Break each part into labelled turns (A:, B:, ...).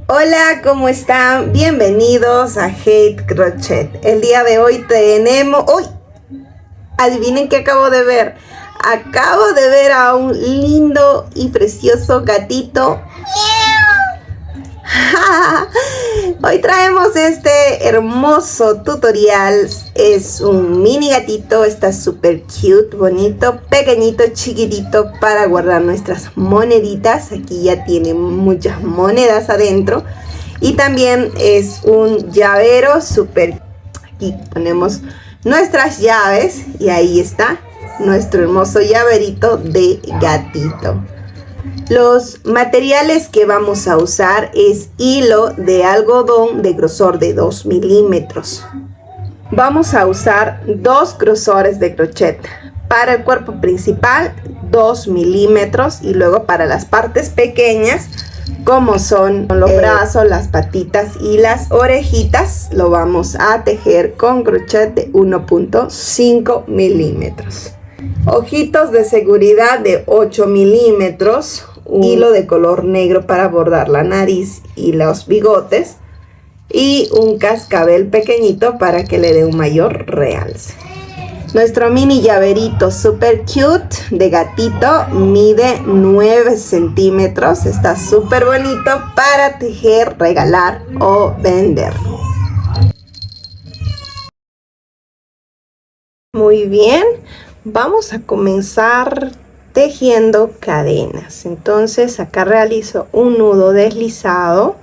A: Hola, ¿cómo están? Bienvenidos a Hate Crochet. El día de hoy tenemos... ¡Uy! Adivinen qué acabo de ver. Acabo de ver a un lindo y precioso gatito. Hoy traemos este hermoso tutorial. Es un mini gatito, está súper cute, bonito, pequeñito, chiquitito para guardar nuestras moneditas. Aquí ya tiene muchas monedas adentro. Y también es un llavero súper. Aquí ponemos nuestras llaves y ahí está nuestro hermoso llaverito de gatito. Los materiales que vamos a usar es hilo de algodón de grosor de 2 milímetros. Vamos a usar 2 grosores de crochet. Para el cuerpo principal 2 milímetros y luego para las partes pequeñas como son los brazos, las patitas y las orejitas lo vamos a tejer con crochet de 1.5 milímetros. Ojitos de seguridad de 8 milímetros. Hilo de color negro para bordar la nariz y los bigotes y un cascabel pequeñito para que le dé un mayor realce. Nuestro mini llaverito super cute de gatito mide 9 centímetros, está súper bonito para tejer, regalar o vender. Muy bien, vamos a comenzar tejiendo cadenas. Entonces acá realizo un nudo deslizado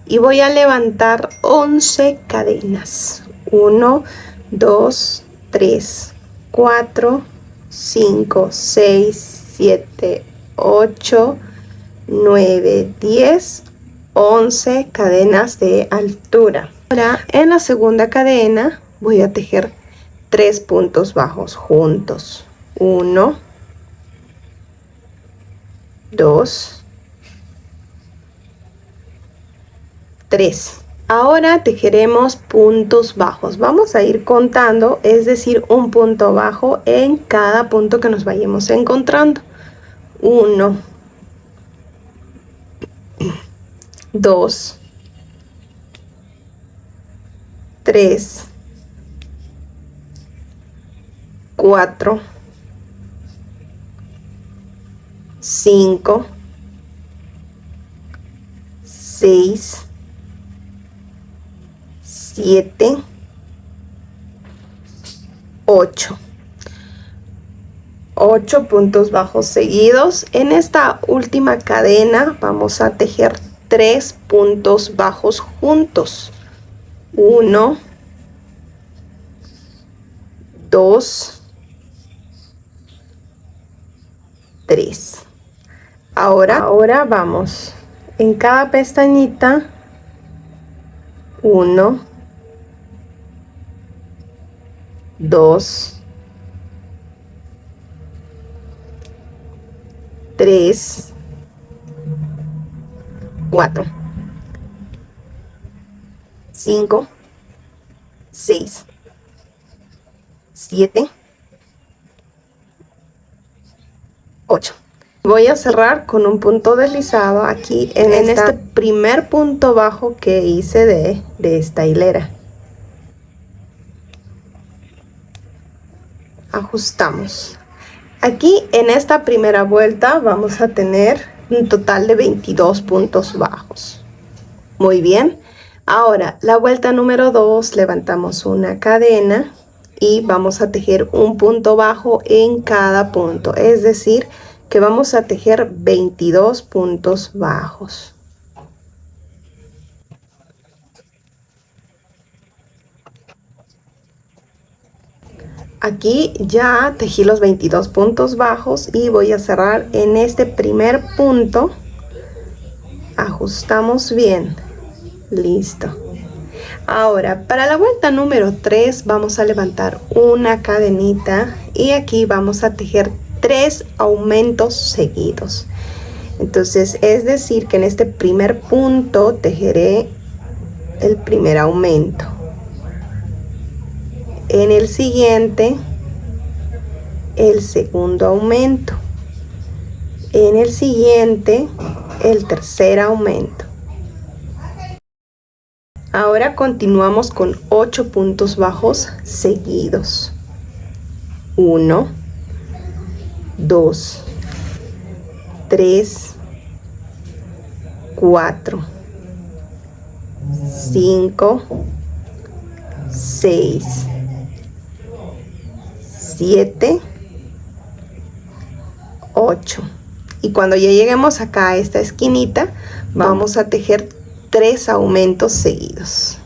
A: y voy a levantar 11 cadenas. 1, 2, 3, 4, 5, 6, 7, 8, 9, 10, 11 cadenas de altura. Ahora en la segunda cadena voy a tejer 3 puntos bajos juntos. 1, 2, 3. Ahora tejeremos puntos bajos. Vamos a ir contando, es decir, un punto bajo en cada punto que nos vayamos encontrando. 1, 2, 3, 4, 5, 6, 7, 8. 8 puntos bajos seguidos. En esta última cadena vamos a tejer 3 puntos bajos juntos. 1, 2, 3. Ahora vamos en cada pestañita 1, 2, 3, 4, 5, 6, 7, 8. Voy a cerrar con un punto deslizado aquí en este primer punto bajo que hice de esta hilera. Ajustamos. Aquí en esta primera vuelta vamos a tener un total de 22 puntos bajos. Muy bien. Ahora la vuelta número 2 levantamos una cadena y vamos a tejer un punto bajo en cada punto, es decir, que vamos a tejer 22 puntos bajos. Aquí ya tejí los 22 puntos bajos y voy a cerrar en este primer punto. Ajustamos bien. Listo. Ahora para la vuelta número 3 vamos a levantar una cadenita y aquí vamos a tejer 3 aumentos seguidos. Entonces es decir que en este primer punto tejeré el primer aumento, en el siguiente el segundo aumento, en el siguiente el tercer aumento Ahora continuamos con 8 puntos bajos seguidos. 1, 2, 3, 4, 5, 6, 7, 8. Y cuando ya lleguemos acá a esta esquinita, vamos a tejer 3 aumentos seguidos.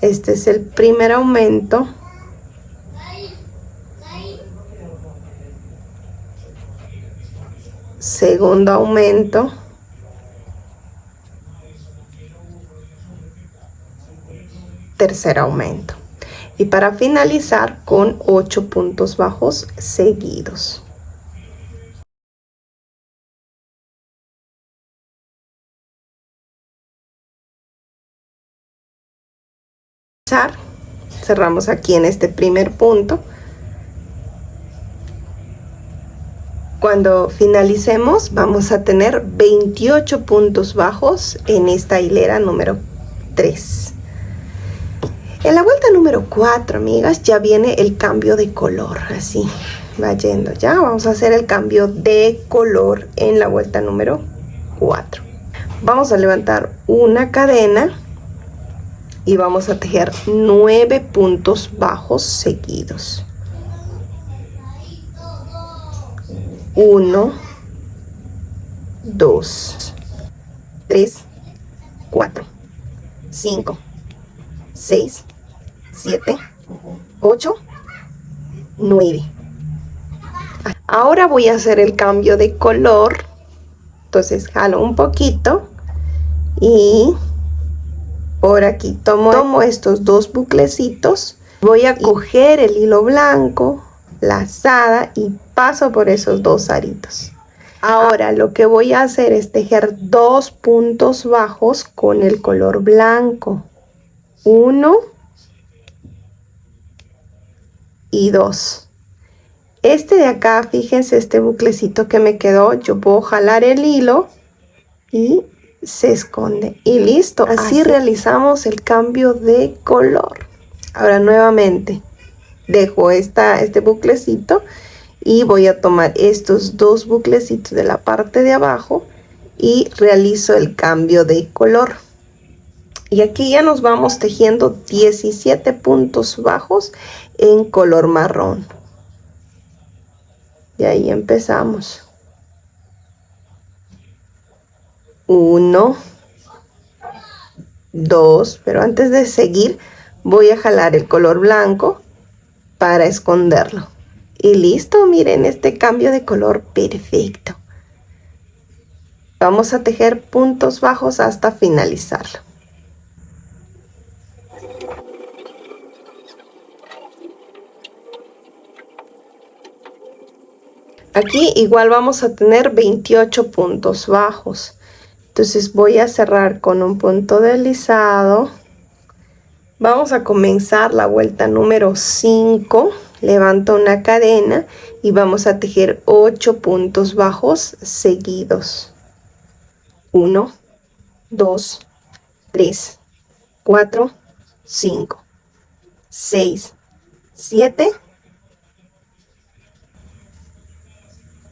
A: Este es el primer aumento. Segundo aumento. Tercer aumento. Y para finalizar con 8 puntos bajos seguidos. Cerramos aquí en este primer punto. Cuando finalicemos vamos a tener 28 puntos bajos en esta hilera número 3. En la vuelta número 4, amigas, ya viene el cambio de color. Así va yendo ya. Vamos a hacer el cambio de color en la vuelta número 4. Vamos a levantar una cadena y vamos a tejer 9 puntos bajos seguidos. 1, 2, 3, 4, 5, 6, 7, 8, 9. Ahora voy a hacer el cambio de color. Entonces jalo un poquito y por aquí tomo estos 2 buclecitos. Voy a coger el hilo blanco, lazada, y paso por esos 2 aritos. Ahora lo que voy a hacer es tejer 2 puntos bajos con el color blanco. 1 y 2. Este de acá, fíjense, este buclecito que me quedó, yo puedo jalar el hilo y se esconde y listo. Así realizamos el cambio de color. Ahora nuevamente dejo este buclecito y voy a tomar estos 2 buclecitos de la parte de abajo y realizo el cambio de color. Y aquí ya nos vamos tejiendo 17 puntos bajos en color marrón. Y ahí empezamos. 1, 2, pero antes de seguir voy a jalar el color blanco para esconderlo. Y listo, miren este cambio de color perfecto. Vamos a tejer puntos bajos hasta finalizarlo. Aquí igual vamos a tener 28 puntos bajos. Entonces voy a cerrar con un punto deslizado. Vamos a comenzar la vuelta número 5. Levanto una cadena y vamos a tejer 8 puntos bajos seguidos. 1, 2, 3, 4, 5, 6, 7,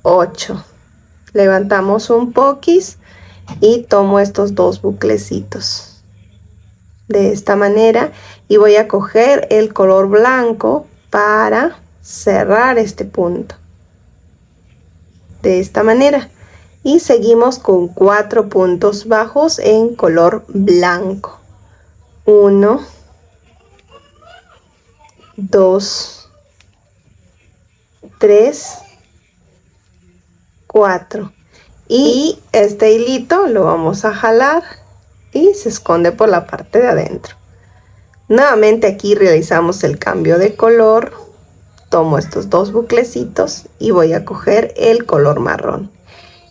A: 8. Levantamos un poquis y tomo estos 2 buclecitos de esta manera y voy a coger el color blanco para cerrar este punto de esta manera y seguimos con 4 puntos bajos en color blanco. 1, 2, 3, 4. Y este hilito lo vamos a jalar y se esconde por la parte de adentro. Nuevamente aquí realizamos el cambio de color. Tomo estos 2 buclecitos y voy a coger el color marrón.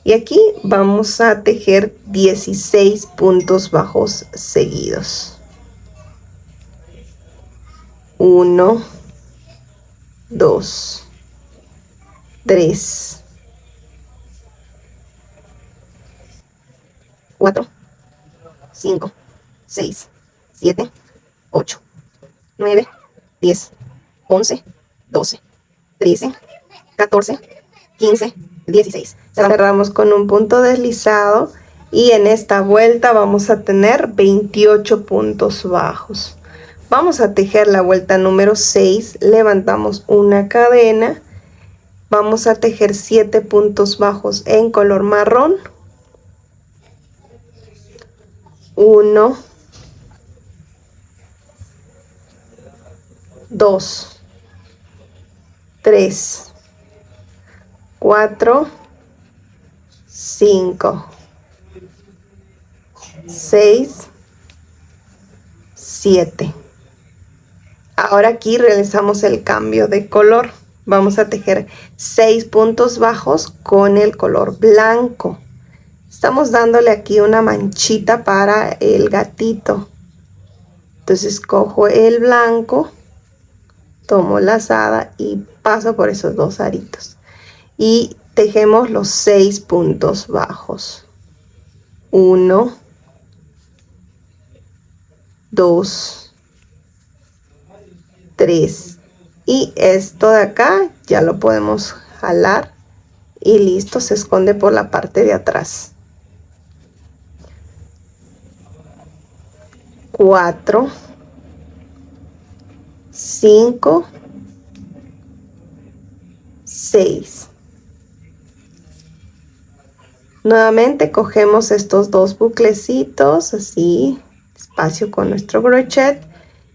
A: Y aquí vamos a tejer 16 puntos bajos seguidos. 1, 2, 3, 4, 5, 6, 7, 8, 9, 10, 11, 12, 13, 14, 15, 16. Cerramos con un punto deslizado y en esta vuelta vamos a tener 28 puntos bajos. Vamos a tejer la vuelta número 6, levantamos una cadena, vamos a tejer 7 puntos bajos en color marrón. 1, 2, 3, 4, 5, 6, 7. Ahora aquí realizamos el cambio de color. Vamos a tejer 6 puntos bajos con el color blanco. Estamos dándole aquí una manchita para el gatito. Entonces cojo el blanco, tomo la lazada y paso por esos 2 aritos. Y tejemos los 6 puntos bajos. 1, 2, 3. Y esto de acá ya lo podemos jalar y listo, se esconde por la parte de atrás. 4, 5, 6. Nuevamente cogemos estos 2 buclecitos así, despacio con nuestro crochet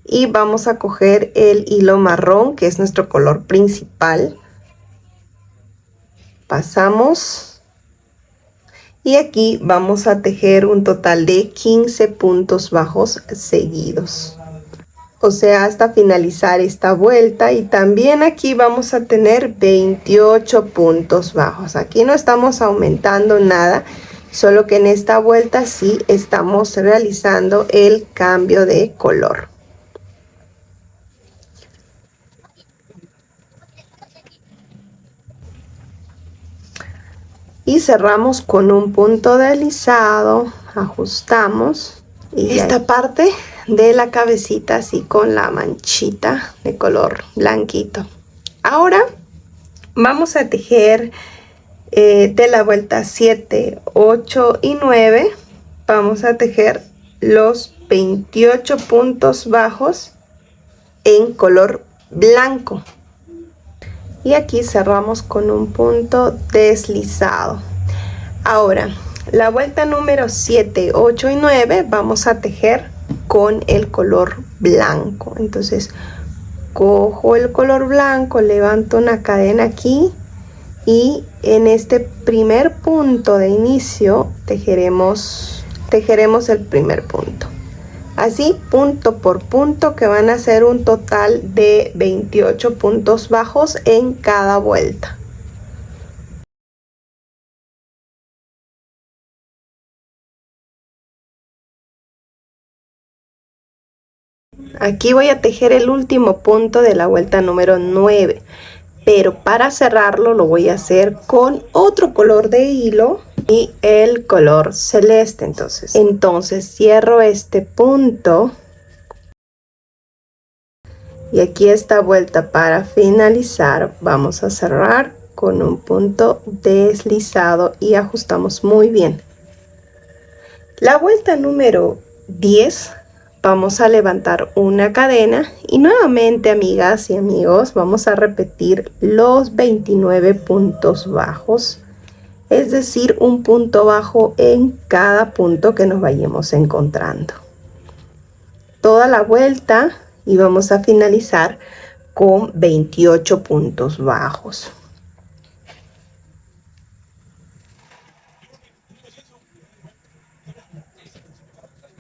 A: y vamos a coger el hilo marrón, que es nuestro color principal. Pasamos y aquí vamos a tejer un total de 15 puntos bajos seguidos, o sea, hasta finalizar esta vuelta. Y también aquí vamos a tener 28 puntos bajos. Aquí no estamos aumentando nada, solo que en esta vuelta sí estamos realizando el cambio de color. Y cerramos con un punto deslizado, ajustamos y esta parte de la cabecita así con la manchita de color blanquito. Ahora vamos a tejer de la vuelta 7, 8 y 9, vamos a tejer los 28 puntos bajos en color blanco. Y aquí cerramos con un punto deslizado. Ahora, la vuelta número 7, 8 y 9 vamos a tejer con el color blanco. Entonces, cojo el color blanco, levanto una cadena aquí y en este primer punto de inicio tejeremos el primer punto. Así punto por punto, que van a ser un total de 28 puntos bajos en cada vuelta. Aquí voy a tejer el último punto de la vuelta número 9, pero para cerrarlo lo voy a hacer con otro color de hilo y el color celeste. Entonces cierro este punto y aquí esta vuelta para finalizar vamos a cerrar con un punto deslizado y ajustamos muy bien. La vuelta número 10 vamos a levantar una cadena y nuevamente, amigas y amigos, vamos a repetir los 29 puntos bajos, es decir, un punto bajo en cada punto que nos vayamos encontrando. Toda la vuelta y vamos a finalizar con 28 puntos bajos.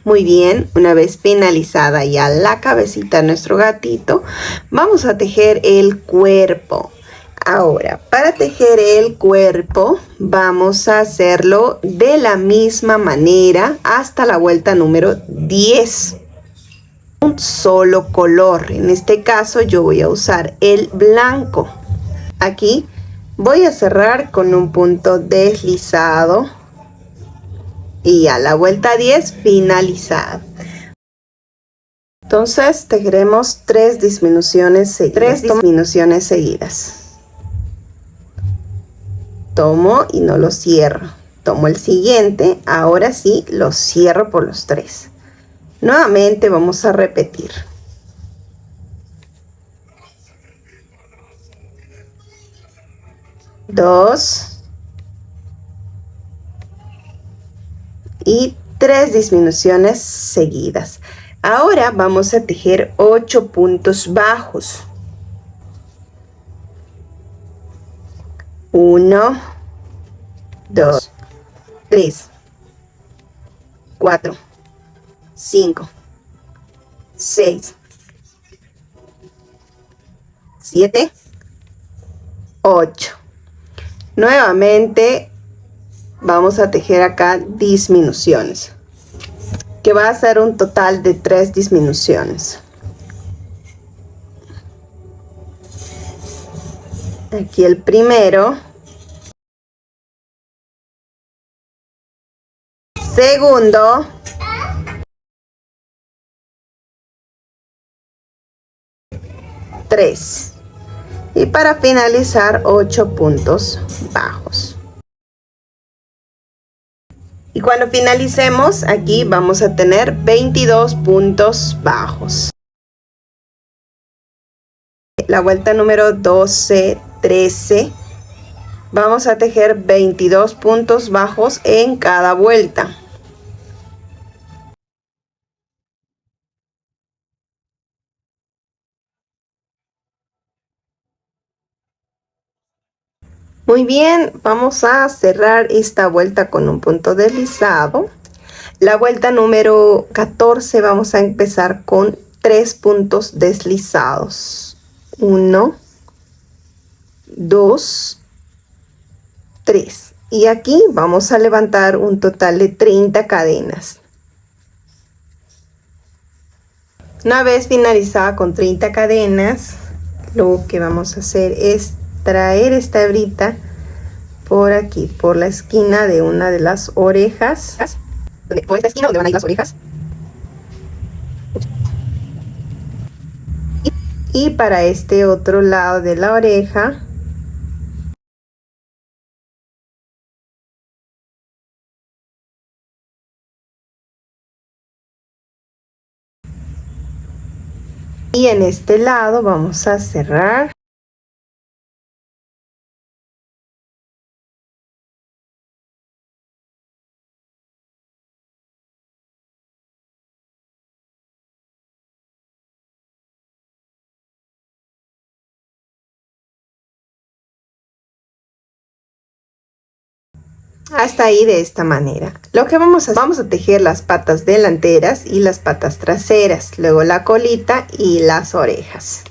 A: Muy bien, una vez finalizada ya la cabecita de nuestro gatito, vamos a tejer el cuerpo. Ahora, para tejer el cuerpo, vamos a hacerlo de la misma manera hasta la vuelta número 10. Un solo color, en este caso yo voy a usar el blanco. Aquí voy a cerrar con un punto deslizado Y ya la vuelta 10 finalizada. Entonces tejeremos 3 disminuciones seguidas. Tomo y no lo cierro. Tomo el siguiente, ahora sí lo cierro por los 3. Nuevamente vamos a repetir. 2 y 3 disminuciones seguidas. Ahora vamos a tejer 8 puntos bajos. 1, 2, 3, 4, 5, 6, 7, 8. Nuevamente vamos a tejer acá disminuciones, que va a ser un total de 3 disminuciones. Aquí el primero, segundo, tres, y para finalizar 8 puntos bajos. Y cuando finalicemos aquí vamos a tener 22 puntos bajos. La vuelta número 12, 13, vamos a tejer 22 puntos bajos en cada vuelta. Muy bien, vamos a cerrar esta vuelta con un punto deslizado. La vuelta número 14 vamos a empezar con 3 puntos deslizados. 1, 2, 3. Y aquí vamos a levantar un total de 30 cadenas. Una vez finalizada con 30 cadenas, lo que vamos a hacer es traer esta hebrita por aquí, por la esquina de una de las orejas. Por esta esquina donde van a ir las orejas. Y para este otro lado de la oreja, y en este lado vamos a cerrar. Hasta ahí de esta manera. Lo que vamos a tejer las patas delanteras y las patas traseras, luego la colita y las orejas.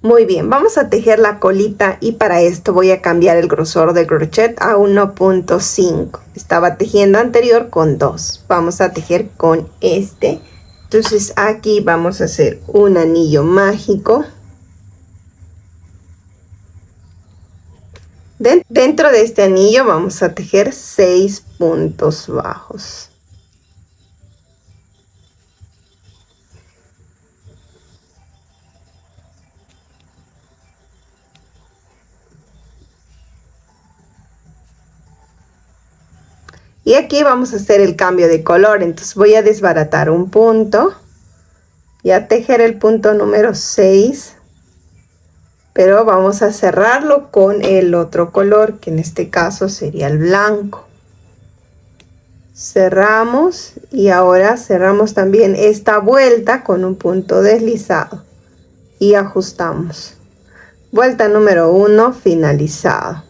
A: Muy bien, vamos a tejer la colita y para esto voy a cambiar el grosor de crochet a 1.5. Estaba tejiendo anterior con 2. Vamos a tejer con este. Entonces aquí vamos a hacer un anillo mágico. Dentro de este anillo vamos a tejer 6 puntos bajos. Y aquí vamos a hacer el cambio de color, entonces voy a desbaratar un punto y a tejer el punto número 6. Pero vamos a cerrarlo con el otro color, que en este caso sería el blanco. Cerramos y ahora cerramos también esta vuelta con un punto deslizado y ajustamos. Vuelta número 1 finalizado.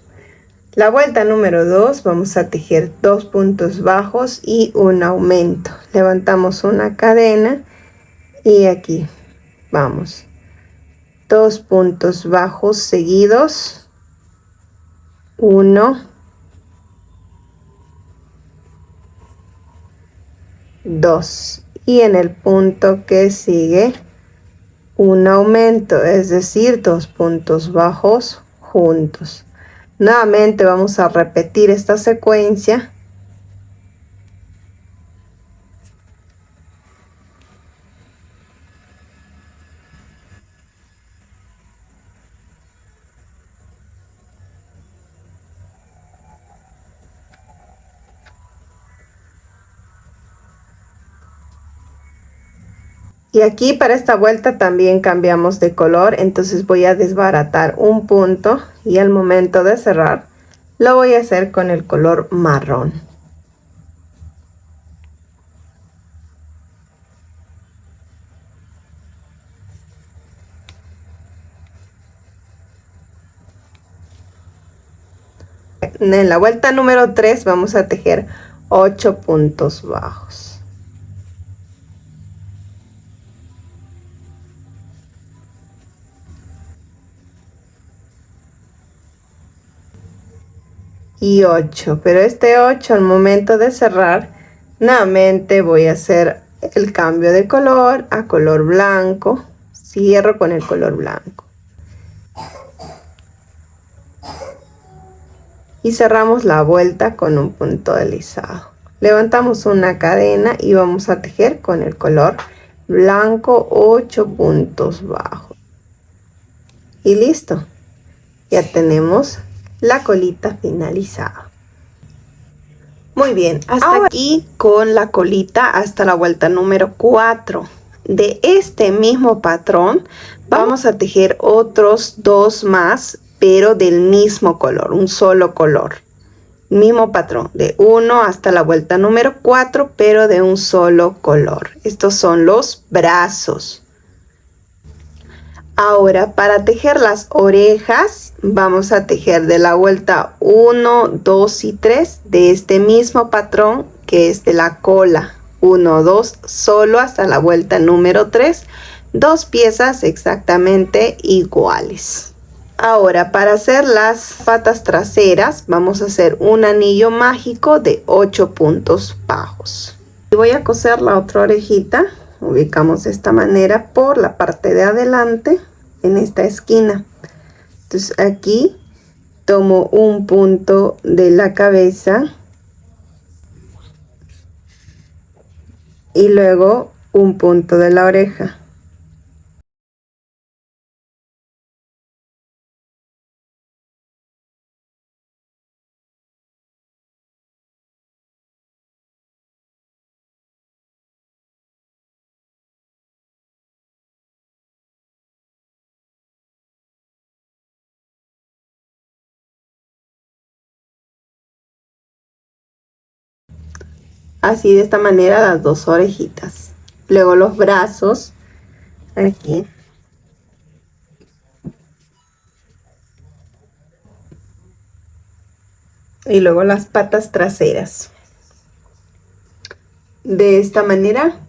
A: La vuelta número 2 vamos a tejer 2 puntos bajos y un aumento. Levantamos una cadena y aquí vamos. 2 puntos bajos seguidos, 1, 2, y en el punto que sigue un aumento, es decir, 2 puntos bajos juntos. Nuevamente vamos a repetir esta secuencia Y aquí para esta vuelta también cambiamos de color, entonces voy a desbaratar un punto y al momento de cerrar lo voy a hacer con el color marrón. En la vuelta número 3 vamos a tejer 8 puntos bajos. Y 8, pero este 8 al momento de cerrar nuevamente voy a hacer el cambio de color a color blanco. Cierro con el color blanco y cerramos la vuelta con un punto deslizado. Levantamos una cadena y vamos a tejer con el color blanco 8 puntos bajos y listo, ya tenemos la colita finalizada. Muy bien, hasta aquí con la colita hasta la vuelta número 4. De este mismo patrón vamos a tejer otros 2 más, pero del mismo color, un solo color. Mismo patrón, de 1 hasta la vuelta número 4, pero de un solo color. Estos son los brazos. Ahora para tejer las orejas vamos a tejer de la vuelta 1, 2 y 3 de este mismo patrón que es de la cola. 1, 2, solo hasta la vuelta número 3, 2 piezas exactamente iguales. Ahora para hacer las patas traseras vamos a hacer un anillo mágico de 8 puntos bajos. Y voy a coser la otra orejita. Ubicamos de esta manera por la parte de adelante en esta esquina. Entonces aquí tomo un punto de la cabeza y luego un punto de la oreja. Así de esta manera las dos orejitas. Luego los brazos aquí. Y luego las patas traseras. De esta manera.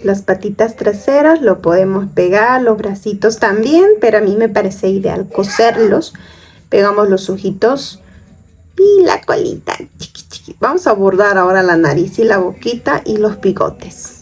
A: Las patitas traseras lo podemos pegar, los bracitos también, pero a mí me parece ideal coserlos. Pegamos los ojitos y la colita. Chiqui, chiqui. Vamos a bordar ahora la nariz y la boquita y los bigotes.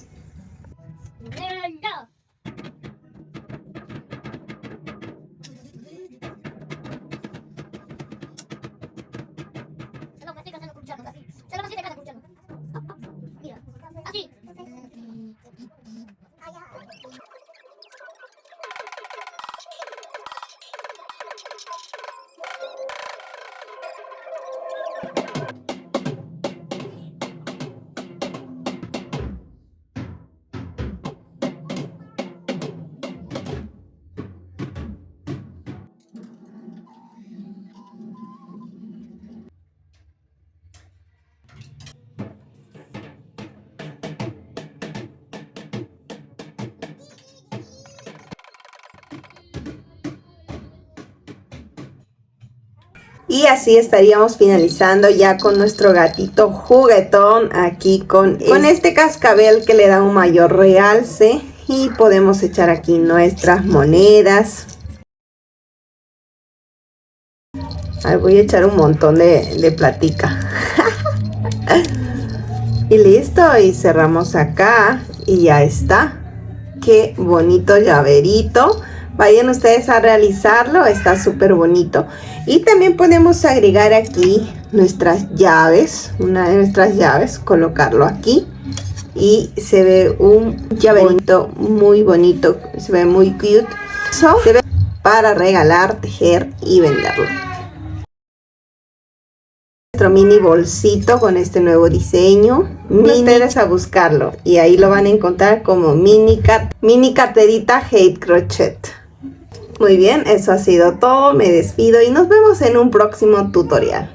A: Y así estaríamos finalizando ya con nuestro gatito juguetón aquí con este cascabel que le da un mayor realce. Y podemos echar aquí nuestras monedas. Ahí voy a echar un montón de platica. Y listo, y cerramos acá y ya está. Qué bonito llaverito. Vayan ustedes a realizarlo, está súper bonito. Y también podemos agregar aquí nuestras llaves, una de nuestras llaves, colocarlo aquí. Y se ve un llaverito muy bonito, se ve muy cute. Se ve para regalar, tejer y venderlo. Nuestro mini bolsito con este nuevo diseño. Ustedes a buscarlo y ahí lo van a encontrar como mini carterita Hate Crochet. Muy bien, eso ha sido todo. Me despido y nos vemos en un próximo tutorial.